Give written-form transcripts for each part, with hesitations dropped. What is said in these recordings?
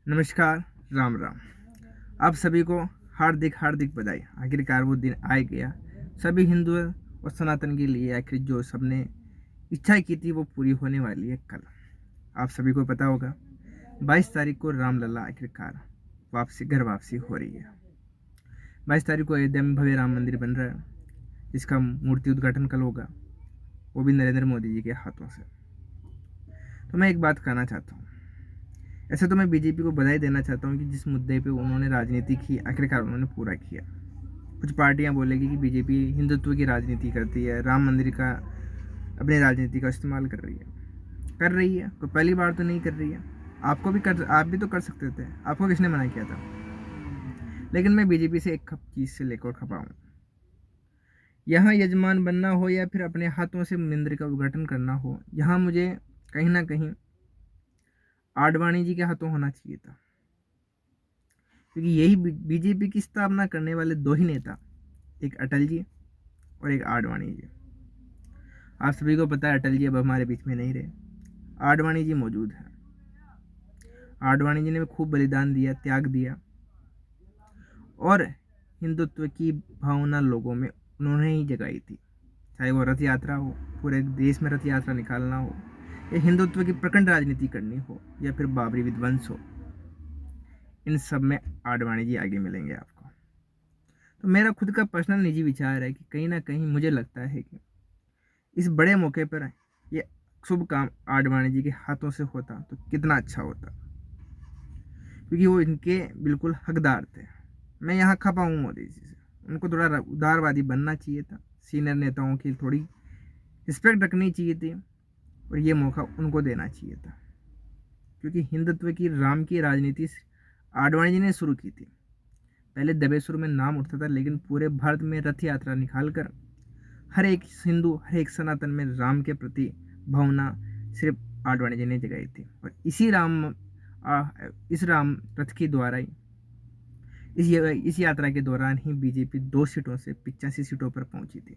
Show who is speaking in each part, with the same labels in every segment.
Speaker 1: नमस्कार। राम राम। आप सभी को हार्दिक हार्दिक बधाई। आखिरकार वो दिन आ गया। सभी हिंदू और सनातन के लिए आखिर जो सबने इच्छा की थी वो पूरी होने वाली है कल। आप सभी को पता होगा 22 तारीख को रामलला आखिरकार घर वापसी हो रही है। 22 तारीख को अयोध्या में भव्य राम मंदिर बन रहा है, जिसका मूर्ति उद्घाटन कल होगा, वो भी नरेंद्र मोदी जी के हाथों से। तो मैं एक बात कहना चाहता हूँ। ऐसे तो मैं बीजेपी को बधाई देना चाहता हूँ कि जिस मुद्दे पे उन्होंने राजनीति की आखिरकार उन्होंने पूरा किया। कुछ पार्टियां बोलेगी कि बीजेपी हिंदुत्व की राजनीति करती है, राम मंदिर का अपनी राजनीति का इस्तेमाल कर रही है। कोई पहली बार तो नहीं कर रही है। आप भी तो कर सकते थे। आपको किसने मना किया था? लेकिन मैं बीजेपी से एक चीज़ से लेकर खपा हूँ। यहाँ यजमान बनना हो या फिर अपने हाथों से मंदिर का उद्घाटन करना हो, यहाँ मुझे कहीं ना कहीं आडवाणी जी के हाथों होना चाहिए था, क्योंकि यही बीजेपी की स्थापना करने वाले दो ही नेता, एक अटल जी और एक आडवाणी जी। आप सभी को पता है अटल जी अब हमारे बीच में नहीं रहे, आडवाणी जी मौजूद है। आडवाणी जी ने भी खूब बलिदान दिया, त्याग दिया और हिंदुत्व की भावना लोगों में उन्होंने ही जगाई थी। चाहे वो रथ यात्रा हो, पूरे देश में रथ यात्रा निकालना हो, या हिंदुत्व की प्रखंड राजनीति करनी हो, या फिर बाबरी विध्वंस हो, इन सब में आडवाणी जी आगे मिलेंगे आपको। तो मेरा खुद का पर्सनल निजी विचार है कि कहीं ना कहीं मुझे लगता है कि इस बड़े मौके पर ये शुभ काम आडवाणी जी के हाथों से होता तो कितना अच्छा होता, क्योंकि वो इनके बिल्कुल हकदार थे। मैं यहाँ खपा हूँ मोदी जी से। उनको थोड़ा उदारवादी बनना चाहिए था, सीनियर नेताओं की थोड़ी रिस्पेक्ट रखनी चाहिए थी, और ये मौका उनको देना चाहिए था, क्योंकि हिंदुत्व की राम की राजनीति आडवाणी जी ने शुरू की थी। पहले दबेसुर में नाम उठता था, लेकिन पूरे भारत में रथ यात्रा निकालकर हर एक हिंदू, हर एक सनातन में राम के प्रति भावना सिर्फ आडवाणी जी ने जगाई थी। और इस राम रथ के द्वारा ही, इस यात्रा के दौरान ही बीजेपी 2 सीटों से 85 सीटों पर पहुंची थी।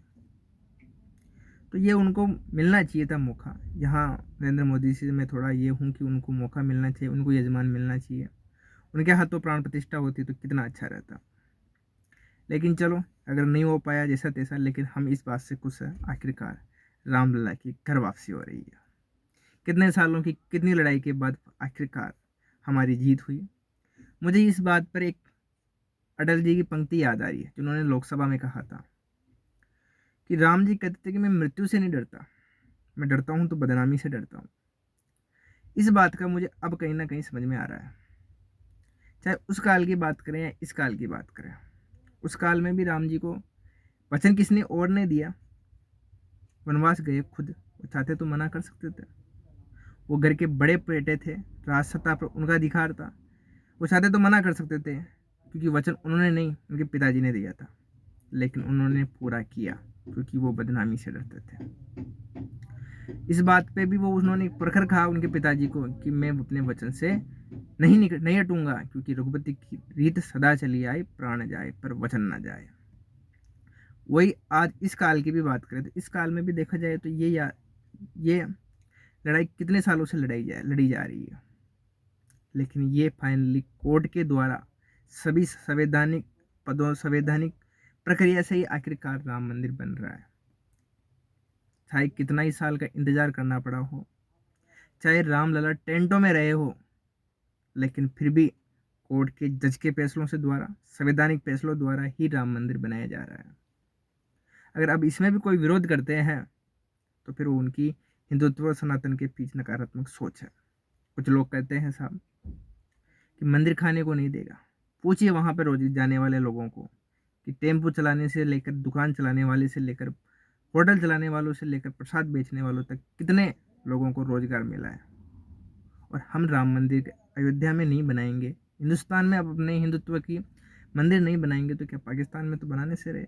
Speaker 1: तो ये उनको मिलना चाहिए था मौका। यहाँ नरेंद्र मोदी से मैं थोड़ा ये हूँ कि उनको मौका मिलना चाहिए, उनको यजमान मिलना चाहिए। उनके हाथों प्राण प्रतिष्ठा होती तो कितना अच्छा रहता। लेकिन चलो, अगर नहीं हो पाया जैसा तैसा, लेकिन हम इस बात से खुश हैं, आखिरकार रामलला की घर वापसी हो रही है। कितने सालों की कितनी लड़ाई के बाद आखिरकार हमारी जीत हुई। मुझे इस बात पर एक अटल जी की पंक्ति याद आ रही है, जिन्होंने लोकसभा में कहा था कि राम जी कहते थे कि मैं मृत्यु से नहीं डरता, मैं डरता हूं तो बदनामी से डरता हूं। इस बात का मुझे अब कहीं ना कहीं समझ में आ रहा है। चाहे उस काल की बात करें या इस काल की बात करें, उस काल में भी राम जी को वचन किसने और ने दिया? वनवास गए खुद। वो चाहते तो मना कर सकते थे। वो घर के बड़े बेटे थे, राज सत्ता पर उनका अधिकार था। वो चाहते तो मना कर सकते थे, क्योंकि वचन उन्होंने नहीं, उनके पिताजी ने दिया था। लेकिन उन्होंने पूरा किया, क्योंकि वो बदनामी से डरते थे। इस बात पे भी वो उन्होंने प्रखर कहा उनके पिताजी को कि मैं अपने वचन से नहीं हटूंगा, क्योंकि रघुपति की रीत सदा चली आए, प्राण जाए पर वचन ना जाए। वही आज इस काल की भी बात करें तो इस काल में भी देखा जाए तो ये लड़ाई कितने सालों से लड़ी जा रही है, लेकिन ये फाइनली कोर्ट के द्वारा सभी संवैधानिक प्रक्रिया से ही आखिरकार राम मंदिर बन रहा है। चाहे कितना ही साल का इंतजार करना पड़ा हो, चाहे रामलला टेंटों में रहे हो, लेकिन फिर भी कोर्ट के जज के फैसलों से द्वारा, संवैधानिक फैसलों द्वारा ही राम मंदिर बनाया जा रहा है। अगर अब इसमें भी कोई विरोध करते हैं तो फिर वो उनकी हिंदुत्व और सनातन के पीछे नकारात्मक सोच है। कुछ लोग कहते हैं साहब कि मंदिर खाने को नहीं देगा। पूछिए वहां पर रोज जाने वाले लोगों को कि टेम्पो चलाने से लेकर, दुकान चलाने वाले से लेकर, होटल चलाने वालों से लेकर, प्रसाद बेचने वालों तक कितने लोगों को रोजगार मिला है। और हम राम मंदिर अयोध्या में नहीं बनाएंगे, हिंदुस्तान में अब अपने हिंदुत्व की मंदिर नहीं बनाएंगे, तो क्या पाकिस्तान में तो बनाने से रहे।